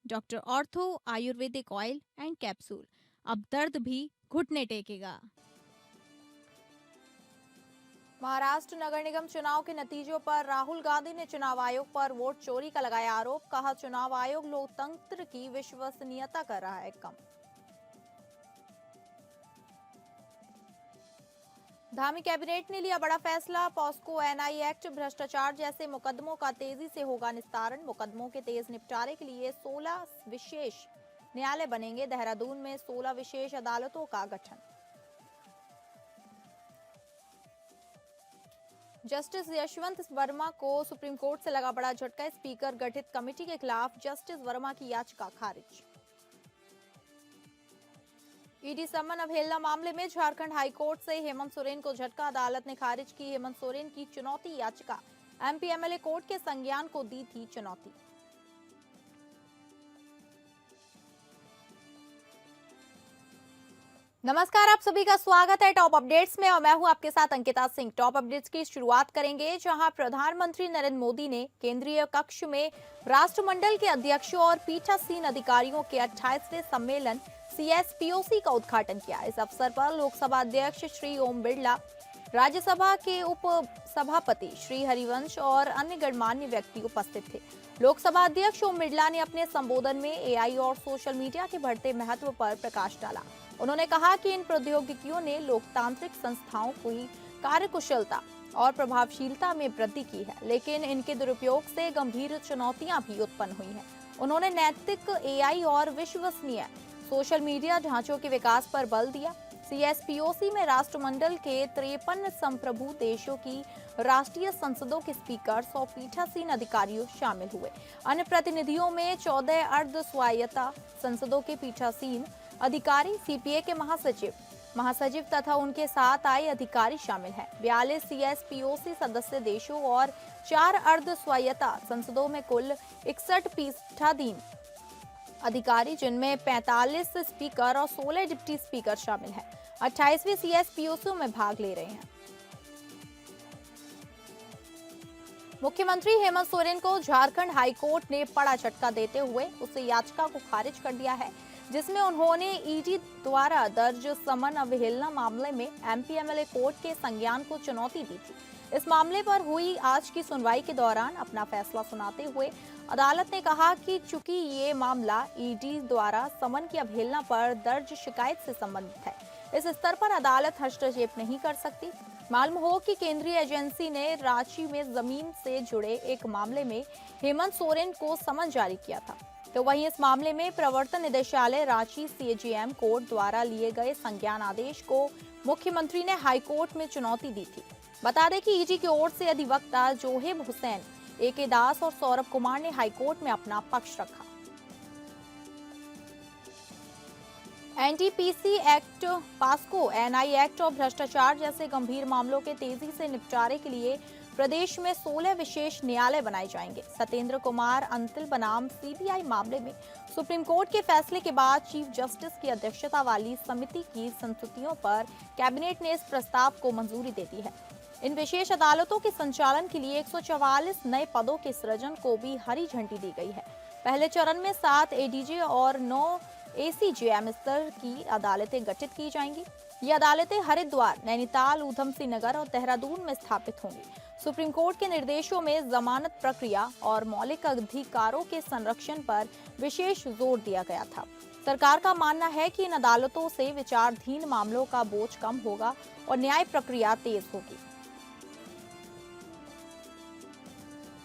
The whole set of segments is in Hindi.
Doctor ortho Ayurvedic oil and capsule. अब दर्द भी घुटने टेकेगा। महाराष्ट्र नगर निगम चुनाव के नतीजों पर राहुल गांधी ने चुनाव आयोग पर वोट चोरी का लगाया आरोप। कहा, चुनाव आयोग लोकतंत्र की विश्वसनीयता कर रहा है कम। धामी कैबिनेट ने लिया बड़ा फैसला। पॉस्को, एनआई एक्ट, भ्रष्टाचार जैसे मुकदमों का तेजी से होगा निस्तारण। मुकदमों के तेज निपटारे के लिए 16 विशेष न्यायालय बनेंगे। देहरादून में 16 विशेष अदालतों का गठन। जस्टिस यशवंत वर्मा को सुप्रीम कोर्ट से लगा बड़ा झटका। स्पीकर गठित कमेटी के खिलाफ जस्टिस वर्मा की याचिका खारिज। ईडी समन अवहेलना मामले में झारखंड हाईकोर्ट से हेमंत सोरेन को झटका। अदालत ने खारिज की हेमंत सोरेन की चुनौती याचिका। एमपी एमएलए कोर्ट के संज्ञान को दी थी चुनौती। नमस्कार, आप सभी का स्वागत है टॉप अपडेट्स में और मैं हूं आपके साथ अंकिता सिंह। टॉप अपडेट्स की शुरुआत करेंगे जहां प्रधानमंत्री नरेंद्र मोदी ने केंद्रीय कक्ष में राष्ट्रमंडल के अध्यक्षों और पीठासीन अधिकारियों के 28वें सम्मेलन सीएसपीओसी का उद्घाटन किया। इस अवसर पर लोकसभा अध्यक्ष श्री ओम बिरला, राज्यसभा के उप सभापति श्री हरिवंश और अन्य गणमान्य व्यक्ति उपस्थित थे। लोकसभा अध्यक्ष ओम बिरला ने अपने संबोधन में एआई और सोशल मीडिया के बढ़ते महत्व पर प्रकाश डाला। उन्होंने कहा कि इन प्रौद्योगिकियों ने लोकतांत्रिक संस्थाओं की कार्यकुशलता और प्रभावशीलता में वृद्धि की है, लेकिन इनके दुरुपयोग से गंभीर चुनौतियां भी उत्पन्न हुई हैं। उन्होंने नैतिक एआई और विश्वसनीय सोशल मीडिया ढांचों के विकास पर बल दिया। सीएसपीओसी में राष्ट्रमंडल के 53 संप्रभु देशों की राष्ट्रीय संसदों के स्पीकर और पीठासीन अधिकारी शामिल हुए। अन्य प्रतिनिधियों में 14 अर्ध स्वायत्त संसदों के पीठासीन अधिकारी, सीपीए के महासचिव तथा उनके साथ आए अधिकारी शामिल हैं। 42 सीएसपीओसी सदस्य देशों और 4 अर्ध स्वायत्त संसदों में कुल 61 पीठाधीन अधिकारी, जिनमें 45 स्पीकर और 16 डिप्टी स्पीकर शामिल हैं, 28वें सीएसपीओसी में भाग ले रहे हैं। मुख्यमंत्री हेमंत सोरेन को झारखंड हाईकोर्ट ने बड़ा झटका देते हुए उसे याचिका को खारिज कर दिया है, जिसमें उन्होंने ईडी द्वारा दर्ज समन अवहेलना मामले में एमपी एमएलए कोर्ट के संज्ञान को चुनौती दी थी। इस मामले पर हुई आज की सुनवाई के दौरान अपना फैसला सुनाते हुए अदालत ने कहा कि चूंकि ये मामला ईडी द्वारा समन की अवहेलना पर दर्ज शिकायत से संबंधित है, इस स्तर पर अदालत हस्तक्षेप नहीं कर सकती। मालूम हो कि केंद्रीय एजेंसी ने रांची में जमीन से जुड़े एक मामले में हेमंत सोरेन को समन जारी किया था, तो वहीं इस मामले में प्रवर्तन निदेशालय रांची सीएजीएम कोर्ट द्वारा लिए गए संज्ञान आदेश को मुख्यमंत्री ने हाईकोर्ट में चुनौती दी थी। बता दें कि ईडी की ओर से अधिवक्ता जोहेब हुसैन, एके दास और सौरभ कुमार ने हाईकोर्ट में अपना पक्ष रखा। NDPC act, POCSO, NI act और भ्रष्टाचार जैसे गंभीर मामलों के तेजी से निपटारे के लिए प्रदेश में 16 विशेष न्यायालय बनाए जाएंगे। सत्येंद्र कुमार अंतिल बनाम सीबीआई मामले में सुप्रीम कोर्ट के फैसले के बाद चीफ जस्टिस की अध्यक्षता वाली समिति की संस्तुतियों पर कैबिनेट ने इस प्रस्ताव को मंजूरी दे दी है। इन विशेष अदालतों के संचालन के लिए 144 नए पदों के सृजन को भी हरी झंडी दी गई है। पहले चरण में 7 एडीजे और 9 एसीजेएम स्तर की अदालतें गठित की जाएंगी। ये अदालतें हरिद्वार, नैनीताल, ऊधम सिंह नगर और देहरादून में स्थापित होंगी। सुप्रीम कोर्ट के निर्देशों में जमानत प्रक्रिया और मौलिक अधिकारों के संरक्षण पर विशेष जोर दिया गया था। सरकार का मानना है कि इन अदालतों से विचाराधीन मामलों का बोझ कम होगा और न्याय प्रक्रिया तेज होगी।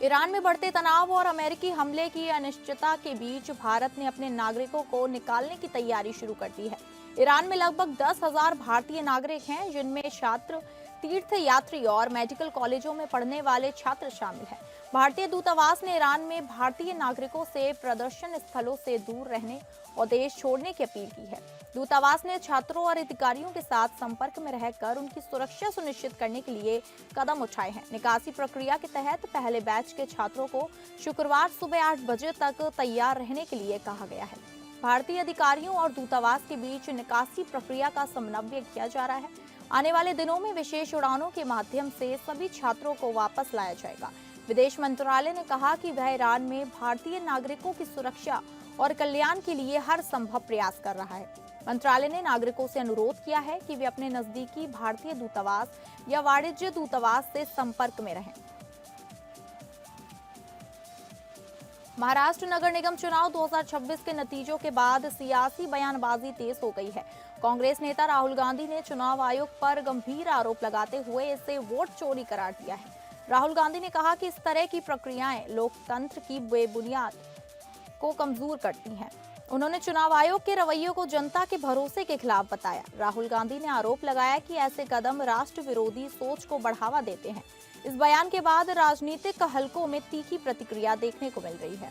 ईरान में बढ़ते तनाव और अमेरिकी हमले की अनिश्चितता के बीच भारत ने अपने नागरिकों को निकालने की तैयारी शुरू कर दी है। ईरान में लगभग 10,000 भारतीय नागरिक हैं, जिनमें छात्र, तीर्थ यात्री और मेडिकल कॉलेजों में पढ़ने वाले छात्र शामिल हैं। भारतीय दूतावास ने ईरान में भारतीय नागरिकों से प्रदर्शन स्थलों से दूर रहने और देश छोड़ने की अपील की है। दूतावास ने छात्रों और अधिकारियों के साथ संपर्क में रहकर उनकी सुरक्षा सुनिश्चित करने के लिए कदम उठाए हैं। निकासी प्रक्रिया के तहत पहले बैच के छात्रों को शुक्रवार सुबह 8 बजे तक तैयार रहने के लिए कहा गया है। भारतीय अधिकारियों और दूतावास के बीच निकासी प्रक्रिया का समन्वय किया जा रहा है। आने वाले दिनों में विशेष उड़ानों के माध्यम से सभी छात्रों को वापस लाया जाएगा। विदेश मंत्रालय ने कहा कि वह ईरान में भारतीय नागरिकों की सुरक्षा और कल्याण के लिए हर संभव प्रयास कर रहा है। मंत्रालय ने नागरिकों से अनुरोध किया है कि वे अपने नजदीकी भारतीय दूतावास या वाणिज्य दूतावास से संपर्क में रहें। महाराष्ट्र नगर निगम चुनाव 2026 के नतीजों के बाद सियासी बयानबाजी तेज हो गई है। कांग्रेस नेता राहुल गांधी ने चुनाव आयोग पर गंभीर आरोप लगाते हुए इसे वोट चोरी करार दिया है। राहुल गांधी ने कहा कि इस तरह की प्रक्रियाएं लोकतंत्र की बेबुनियाद को कमजोर करती हैं। उन्होंने चुनाव आयोग के रवैये को जनता के भरोसे के खिलाफ बताया। राहुल गांधी ने आरोप लगाया कि ऐसे कदम राष्ट्र विरोधी सोच को बढ़ावा देते हैं। इस बयान के बाद राजनीतिक हलकों में तीखी प्रतिक्रिया देखने को मिल रही है।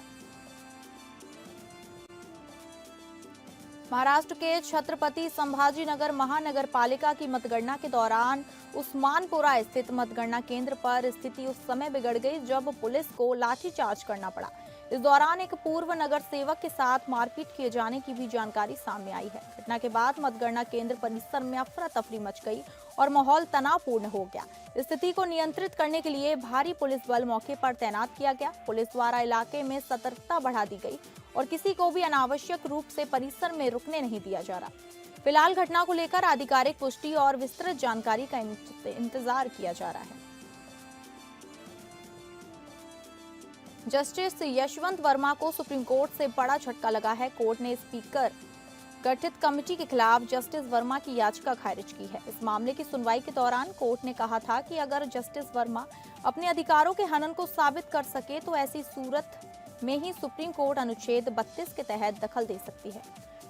महाराष्ट्र के छत्रपति संभाजीनगर महानगर पालिका की मतगणना के दौरान उस्मानपुरा स्थित मतगणना केंद्र पर स्थिति उस समय बिगड़ गई जब पुलिस को लाठीचार्ज करना पड़ा। इस दौरान एक पूर्व नगर सेवक के साथ मारपीट किए जाने की भी जानकारी सामने आई है। घटना के बाद मतगणना केंद्र परिसर में अफरा तफरी मच गई और माहौल तनावपूर्ण हो गया। स्थिति को नियंत्रित करने के लिए भारी पुलिस बल मौके पर तैनात किया गया। पुलिस द्वारा इलाके में सतर्कता बढ़ा दी गई और किसी को भी अनावश्यक रूप से परिसर में रुकने नहीं दिया जा रहा। फिलहाल घटना को लेकर आधिकारिक पुष्टि और विस्तृत जानकारी का इंतजार किया जा रहा है। जस्टिस यशवंत वर्मा को सुप्रीम कोर्ट से बड़ा झटका लगा है। कोर्ट ने स्पीकर गठित कमेटी के खिलाफ जस्टिस वर्मा की याचिका खारिज की है। इस मामले की सुनवाई के दौरान कोर्ट ने कहा था कि अगर जस्टिस वर्मा अपने अधिकारों के हनन को साबित कर सके तो ऐसी सूरत में ही सुप्रीम कोर्ट अनुच्छेद 32 के तहत दखल दे सकती है।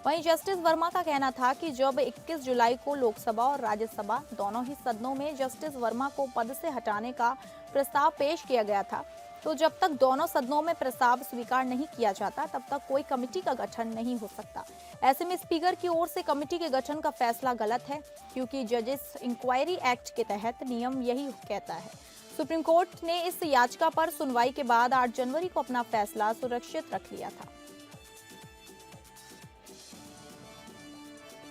वहीं जस्टिस वर्मा का कहना था कि जब 21 जुलाई को लोकसभा और राज्यसभा दोनों ही सदनों में जस्टिस वर्मा को पद से हटाने का प्रस्ताव पेश किया गया था, तो जब तक दोनों सदनों में प्रस्ताव स्वीकार नहीं किया जाता तब तक कोई कमेटी का गठन नहीं हो सकता। ऐसे में स्पीकर की ओर से कमेटी के गठन का फैसला गलत है, क्योंकि जजेस इंक्वायरी एक्ट के तहत नियम यही कहता है। सुप्रीम कोर्ट ने इस याचिका पर सुनवाई के बाद 8 जनवरी को अपना फैसला सुरक्षित रख लिया था।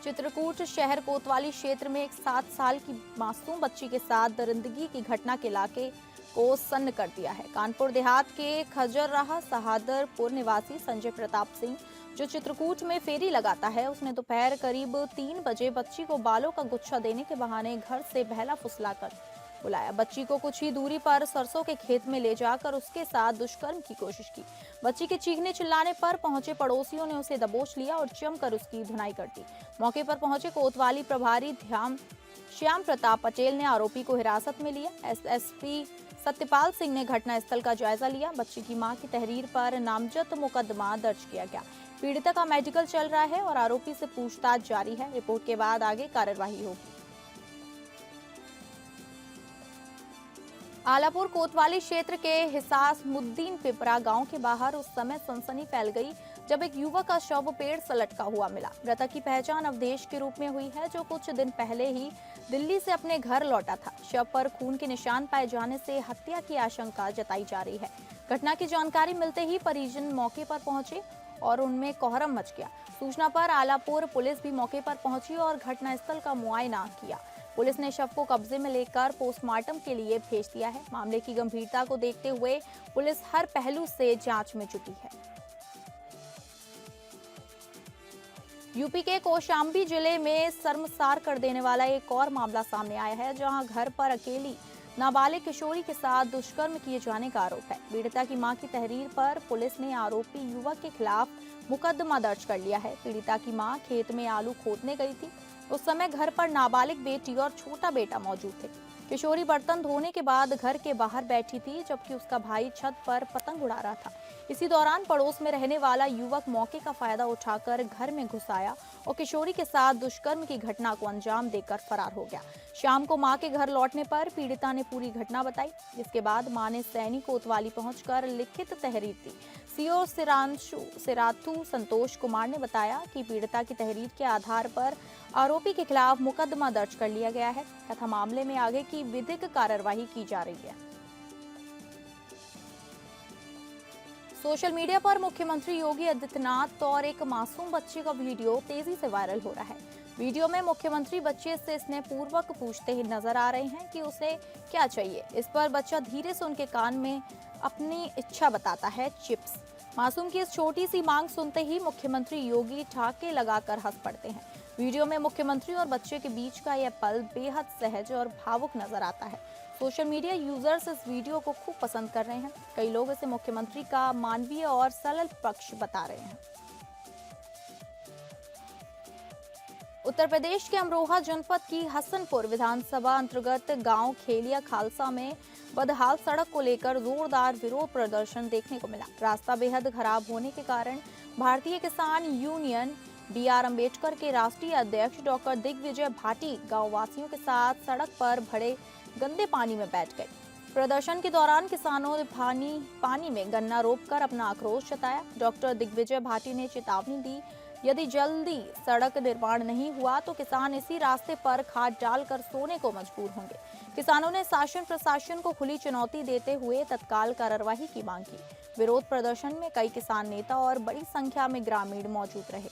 चित्रकूट शहर कोतवाली क्षेत्र में एक 7 साल की मासूम बच्ची के साथ दरिंदगी की घटना के इलाके को सन्न कर दिया है। कानपुर देहात के खजरराह सहादरपुर निवासी संजय प्रताप सिंह, जो चित्रकूट में फेरी लगाता है, उसने दोपहर करीब 3 बजे बच्ची को बालों का गुच्छा देने के बहाने घर से बहला फुसलाकर बुलाया। बच्ची को कुछ ही दूरी पर सरसों के खेत में ले जाकर उसके साथ दुष्कर्म की कोशिश की। बच्ची के चीखने चिल्लाने पर पहुंचे पड़ोसियों ने उसे दबोच लिया और जमकर उसकी धुनाई कर दी। मौके पर पहुंचे कोतवाली प्रभारी श्याम प्रताप पटेल ने आरोपी को हिरासत में लिया। एसएसपी सत्यपाल सिंह ने घटनास्थल का जायजा लिया। बच्ची की मां की तहरीर पर नामजद मुकदमा दर्ज किया गया। पीड़िता का मेडिकल चल रहा है और आरोपी से पूछताछ जारी है। रिपोर्ट के बाद आगे कार्रवाई होगी। आलापुर कोतवाली क्षेत्र के हिसासमुद्दीन पिपरा गांव के बाहर उस समय सनसनी फैल गई जब एक युवक का शव पेड़ से लटका हुआ मिला। मृतक की पहचान अवधेश के रूप में हुई है, जो कुछ दिन पहले ही दिल्ली से अपने घर लौटा था। शव पर खून के निशान पाए जाने से हत्या की आशंका जताई जा रही है। घटना की जानकारी मिलते ही परिजन मौके पर पहुंचे और उनमें कोहराम मच गया। सूचना पर आलापुर पुलिस भी मौके पर पहुंची और घटनास्थल का मुआयना किया। पुलिस ने शव को कब्जे में लेकर पोस्टमार्टम के लिए भेज दिया है। मामले की गंभीरता को देखते हुए पुलिस हर पहलू से जांच में जुटी है। यूपी के कौशाम्बी जिले में शर्मसार कर देने वाला एक और मामला सामने आया है, जहां घर पर अकेली नाबालिग किशोरी के साथ दुष्कर्म किए जाने का आरोप है। पीड़िता की मां की तहरीर पर पुलिस ने आरोपी युवक के खिलाफ मुकदमा दर्ज कर लिया है। पीड़िता की मां खेत में आलू खोदने गई थी। उस समय घर पर नाबालिग बेटी और छोटा बेटा मौजूद थे। किशोरी बर्तन धोने के बाद घर के बाहर बैठी थी, जबकि उसका भाई छत पर पतंग उड़ा रहा था। इसी दौरान पड़ोस में रहने वाला युवक मौके का फायदा उठाकर घर में घुस आया और किशोरी के साथ दुष्कर्म की घटना को अंजाम देकर फरार हो गया। शाम को मां के घर लौटने पर पीड़िता ने पूरी घटना बताई, जिसके बाद मां ने सैनी कोतवाली पहुंचकर लिखित तहरीर दी। सीओ सिराथू संतोष कुमार ने बताया कि पीड़िता की तहरीर के आधार पर आरोपी के खिलाफ मुकदमा दर्ज कर लिया गया है तथा मामले में आगे की विधिक कार्रवाई की जा रही है। सोशल मीडिया पर मुख्यमंत्री योगी आदित्यनाथ और एक मासूम बच्चे का वीडियो तेजी से वायरल हो रहा है। वीडियो में मुख्यमंत्री बच्चे से स्नेहपूर्वक पूछते ही नजर आ रहे हैं कि उसे क्या चाहिए। इस पर बच्चा धीरे से उनके कान में अपनी इच्छा बताता है, चिप्स। मासूम की इस छोटी सी मांग सुनते ही मुख्यमंत्री योगी ठाके लगाकर हंस पड़ते हैं। वीडियो में मुख्यमंत्री और बच्चे के बीच का यह पल बेहद सहज और भावुक नजर आता है। सोशल मीडिया यूजर्स इस वीडियो को खूब पसंद कर रहे हैं। कई लोग इसे मुख्यमंत्री का मानवीय और सरल पक्ष बता रहे हैं। उत्तर प्रदेश के अमरोहा जनपद की हसनपुर विधानसभा अंतर्गत गांव खेलिया खालसा में बदहाल सड़क को लेकर जोरदार विरोध प्रदर्शन देखने को मिला। रास्ता बेहद खराब होने के कारण भारतीय किसान यूनियन BR अम्बेडकर के राष्ट्रीय अध्यक्ष डॉक्टर दिग्विजय भाटी गांव वासियों के साथ सड़क पर भरे गंदे पानी में बैठ गए। प्रदर्शन के दौरान किसानों ने पानी में गन्ना रोककर अपना आक्रोश जताया। डॉक्टर दिग्विजय भाटी ने चेतावनी दी, यदि जल्दी सड़क निर्माण नहीं हुआ तो किसान इसी रास्ते पर खाद डालकर सोने को मजबूर होंगे। किसानों ने शासन प्रशासन को खुली चुनौती देते हुए तत्काल कार्रवाई की मांग की। विरोध प्रदर्शन में कई किसान नेता और बड़ी संख्या में ग्रामीण मौजूद रहे।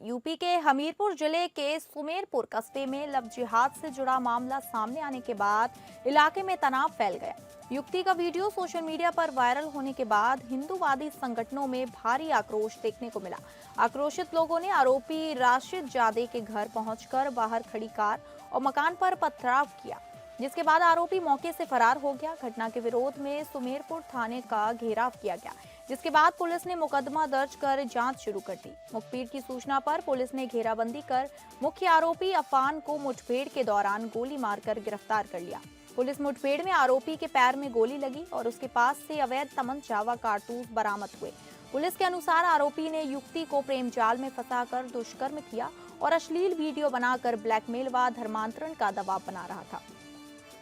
यूपी के हमीरपुर जिले के सुमेरपुर कस्बे में लव जिहाद से जुड़ा मामला सामने आने के बाद इलाके में तनाव फैल गया। युवती का वीडियो सोशल मीडिया पर वायरल होने के बाद हिंदूवादी संगठनों में भारी आक्रोश देखने को मिला। आक्रोशित लोगों ने आरोपी राशिद जादे के घर पहुंचकर बाहर खड़ी कार और मकान पर पथराव किया, जिसके बाद आरोपी मौके से फरार हो गया। घटना के विरोध में सुमेरपुर थाने का घेराव किया गया, जिसके बाद पुलिस ने मुकदमा दर्ज कर जांच शुरू कर दी। मुखबिर की सूचना पर पुलिस ने घेराबंदी कर मुख्य आरोपी अफान को मुठभेड़ के दौरान गोली मारकर गिरफ्तार कर लिया। पुलिस मुठभेड़ में आरोपी के पैर में गोली लगी और उसके पास से अवैध तमंचा व कारतूस बरामद हुए। पुलिस के अनुसार आरोपी ने युवती को प्रेम जाल में फंसाकर दुष्कर्म किया और अश्लील वीडियो बनाकर ब्लैकमेल व धर्मांतरण का दबाव बना रहा था।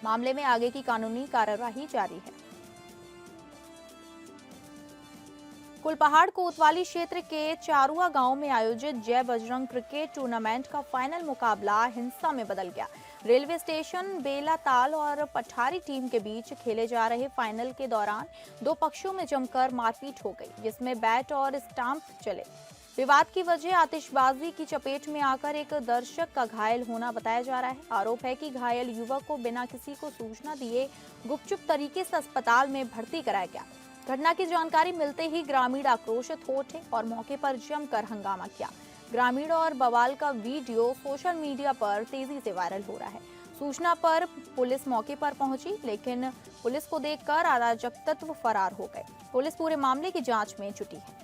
मामले में आगे की कानूनी कार्यवाही जारी है। कुलपहाड़ कोतवाली क्षेत्र के चारुआ गांव में आयोजित जय बजरंग क्रिकेट टूर्नामेंट का फाइनल मुकाबला हिंसा में बदल गया। रेलवे स्टेशन बेलाताल और पठारी टीम के बीच खेले जा रहे फाइनल के दौरान दो पक्षों में जमकर मारपीट हो गई, जिसमें बैट और स्टंप चले। विवाद की वजह आतिशबाजी की चपेट में आकर एक दर्शक का घायल होना बताया जा रहा है। आरोप है कि घायल युवक को बिना किसी को सूचना दिए गुपचुप तरीके से अस्पताल में भर्ती कराया गया। घटना की जानकारी मिलते ही ग्रामीण आक्रोशित हो उठे और मौके पर जमकर हंगामा किया। ग्रामीण और बवाल का वीडियो सोशल मीडिया पर तेजी से वायरल हो रहा है। सूचना पर पुलिस मौके पर पहुंची, लेकिन पुलिस को देखकर अराजक तत्व फरार हो गए। पुलिस पूरे मामले की जांच में जुटी है।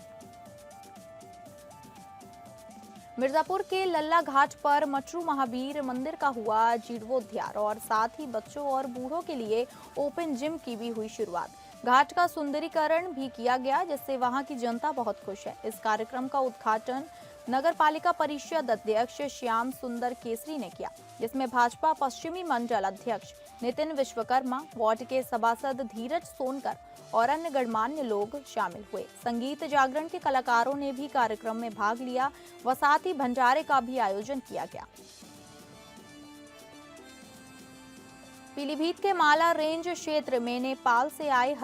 मिर्जापुर के लल्ला घाट पर मटरू महावीर मंदिर का हुआ जीर्णोद्धार और साथ ही बच्चों और बूढ़ों के लिए ओपन जिम की भी हुई शुरुआत। घाट का सुंदरीकरण भी किया गया, जिससे वहां की जनता बहुत खुश है। इस कार्यक्रम का उद्घाटन नगर पालिका परिषद अध्यक्ष श्याम सुंदर केसरी ने किया, जिसमें भाजपा पश्चिमी मंडल अध्यक्ष नितिन विश्वकर्मा, वार्ड के सभासद धीरज सोनकर और अन्य गणमान्य लोग शामिल हुए। संगीत जागरण के कलाकारों ने भी कार्यक्रम में भाग लिया व साथ ही भंडारे का भी आयोजन किया गया। पीलीभीत के माला रेंज क्षेत्र में नेपाल से आए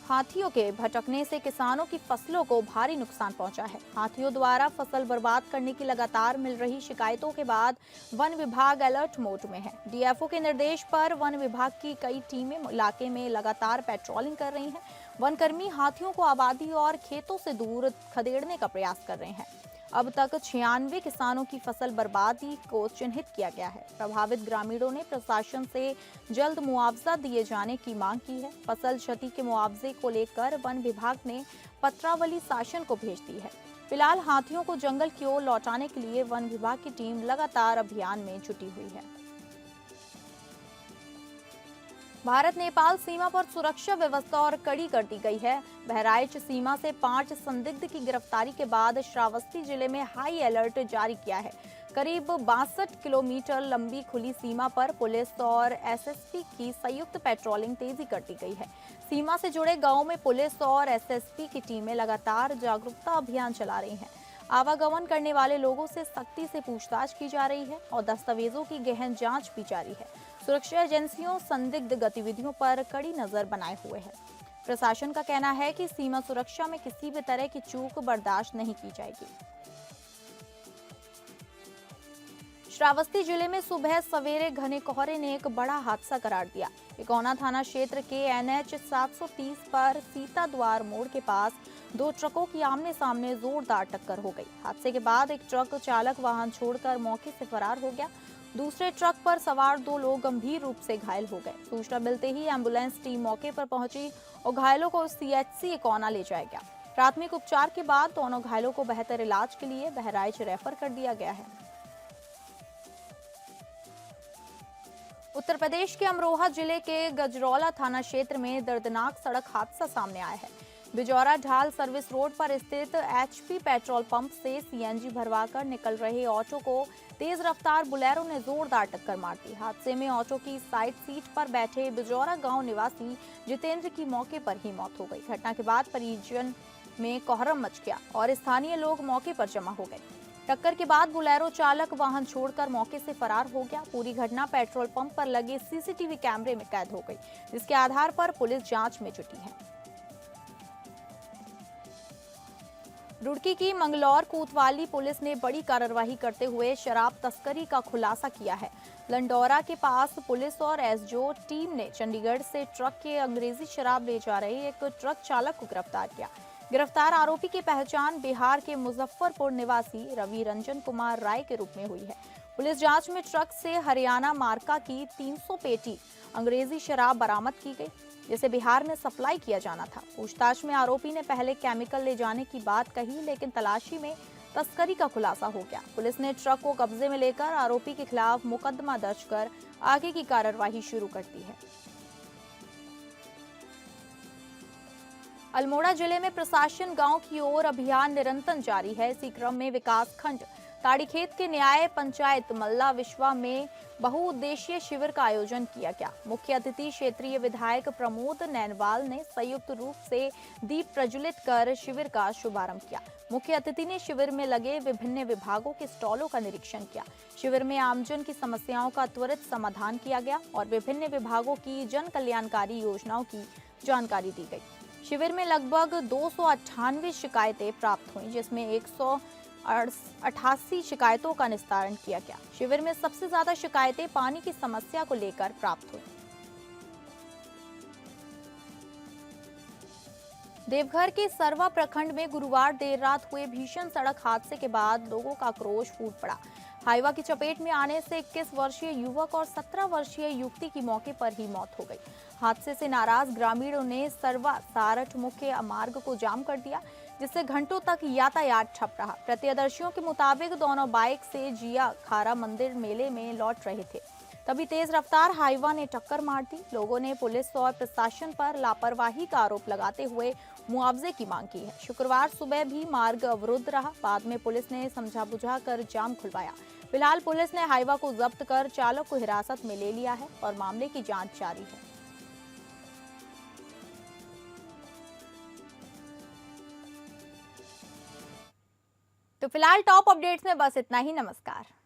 हाथियों के भटकने से किसानों की फसलों को भारी नुकसान पहुंचा है। हाथियों द्वारा फसल बर्बाद करने की लगातार मिल रही शिकायतों के बाद वन विभाग अलर्ट मोड में है। डीएफओ के निर्देश पर वन विभाग की कई टीमें इलाके में लगातार पेट्रोलिंग कर रही हैं। वनकर्मी हाथियों को आबादी और खेतों से दूर खदेड़ने का प्रयास कर रहे हैं। अब तक 96 किसानों की फसल बर्बादी को चिन्हित किया गया है। प्रभावित ग्रामीणों ने प्रशासन से जल्द मुआवजा दिए जाने की मांग की है। फसल क्षति के मुआवजे को लेकर वन विभाग ने पत्रावली शासन को भेज दी है। फिलहाल हाथियों को जंगल की ओर लौटाने के लिए वन विभाग की टीम लगातार अभियान में जुटी हुई है। भारत नेपाल सीमा पर सुरक्षा व्यवस्था और कड़ी कर दी गई है। बहराइच सीमा से 5 संदिग्ध की गिरफ्तारी के बाद श्रावस्ती जिले में हाई अलर्ट जारी किया है। करीब 62 किलोमीटर लंबी खुली सीमा पर पुलिस और एसएसपी की संयुक्त पेट्रोलिंग तेजी कर दी गई है। सीमा से जुड़े गांवों में पुलिस और एसएसपी की टीमें लगातार जागरूकता अभियान चला रही हैं। आवागमन करने वाले लोगों से सख्ती से पूछताछ की जा रही है और दस्तावेजों की गहन जांच भी जारी है। सुरक्षा एजेंसियों संदिग्ध गतिविधियों पर कड़ी नजर बनाए हुए है। प्रशासन का कहना है कि सीमा सुरक्षा में किसी भी तरह की चूक बर्दाश्त नहीं की जाएगी। श्रावस्ती जिले में सुबह सवेरे घने कोहरे ने एक बड़ा हादसा करार दिया। इकोना थाना क्षेत्र के NH 730 पर सीता द्वार मोड़ के पास दो ट्रकों की आमने सामने जोरदार टक्कर हो गई। हादसे के बाद एक ट्रक चालक वाहन छोड़कर मौके से फरार हो गया। दूसरे ट्रक पर सवार दो लोग गंभीर रूप से घायल हो गए। सूचना मिलते ही एम्बुलेंस टीम मौके पर पहुंची और घायलों को CHC इकोना ले जाया गया। प्राथमिक उपचार के बाद दोनों घायलों को बेहतर इलाज के लिए बहराइच रेफर कर दिया गया है। उत्तर प्रदेश के अमरोहा जिले के गजरौला थाना क्षेत्र में दर्दनाक सड़क हादसा सामने आया है। बिजौरा ढाल सर्विस रोड पर स्थित HP पेट्रोल पंप से CNG भरवाकर निकल रहे ऑटो को तेज रफ्तार बुलेरो ने जोरदार टक्कर मार दी। हादसे में ऑटो की साइड सीट पर बैठे बिजौरा गांव निवासी जितेंद्र की मौके पर ही मौत हो गई। घटना के बाद परिजन में कोहराम मच गया और स्थानीय लोग मौके पर जमा हो गए। टक्कर के बाद बुलेरो चालक वाहन छोड़कर मौके से फरार हो गया। पूरी घटना पेट्रोल पंप पर लगे CCTV कैमरे में कैद हो गई, जिसके आधार पर पुलिस जांच में जुटी है। रुड़की की मंगलौर कोतवाली पुलिस ने बड़ी कार्रवाई करते हुए शराब तस्करी का खुलासा किया है। लंडौरा के पास पुलिस और SJO टीम ने चंडीगढ़ से ट्रक के अंग्रेजी शराब ले जा रहे एक ट्रक चालक को गिरफ्तार किया। गिरफ्तार आरोपी की पहचान बिहार के मुजफ्फरपुर निवासी रवि रंजन कुमार राय के रूप में हुई है। पुलिस जांच में ट्रक से हरियाणा मार्का की 300 पेटी अंग्रेजी शराब बरामद की गई, जिसे बिहार में सप्लाई किया जाना था। पूछताछ में आरोपी ने पहले केमिकल ले जाने की बात कही, लेकिन तलाशी में तस्करी का खुलासा हो गया। पुलिस ने ट्रक को कब्जे में लेकर आरोपी के खिलाफ मुकदमा दर्ज कर आगे की कार्रवाई शुरू कर दी है। अल्मोड़ा जिले में प्रशासन गांव की ओर अभियान निरंतर जारी है। इसी क्रम में विकास खंड ताड़ीखेत के न्याय पंचायत मल्ला विश्वा में बहुउद्देशीय शिविर का आयोजन किया गया। मुख्य अतिथि क्षेत्रीय विधायक प्रमोद नैनवाल ने संयुक्त रूप से दीप प्रज्वलित कर शिविर का शुभारंभ किया। मुख्य अतिथि ने शिविर में लगे विभिन्न विभागों के स्टॉलों का निरीक्षण किया। शिविर में आमजन की समस्याओं का त्वरित समाधान किया गया और विभिन्न विभागों की जन कल्याणकारी योजनाओं की जानकारी दी गई। शिविर में लगभग 298 शिकायतें प्राप्त हुई, जिसमें 188 शिकायतों का निस्तारण किया गया। शिविर में सबसे ज्यादा शिकायतें पानी की समस्या को लेकर प्राप्त हुई। देवघर के सरवा प्रखंड में गुरुवार देर रात हुए भीषण सड़क हादसे के बाद लोगों का आक्रोश फूट पड़ा। हाईवा की चपेट में आने से 21 वर्षीय युवक और 17 वर्षीय युवती की मौके पर ही मौत हो गई। हादसे से नाराज ग्रामीणों ने सरवा सारठ मुख्य मार्ग को जाम कर दिया, जिससे घंटों तक यातायात ठप रहा। प्रत्यक्षदर्शियों के मुताबिक दोनों बाइक से जिया खारा मंदिर मेले में लौट रहे थे, तभी तेज रफ्तार हाईवा ने टक्कर मार दी। लोगों ने पुलिस और प्रशासन पर लापरवाही का आरोप लगाते हुए मुआवजे की मांग की है। शुक्रवार सुबह भी मार्ग अवरुद्ध रहा। बाद में पुलिस ने समझा बुझाकर जाम खुलवाया। फिलहाल पुलिस ने हाईवा को जब्त कर चालक को हिरासत में ले लिया है और मामले की जांच जारी है। तो फिलहाल टॉप अपडेट्स में बस इतना ही। नमस्कार।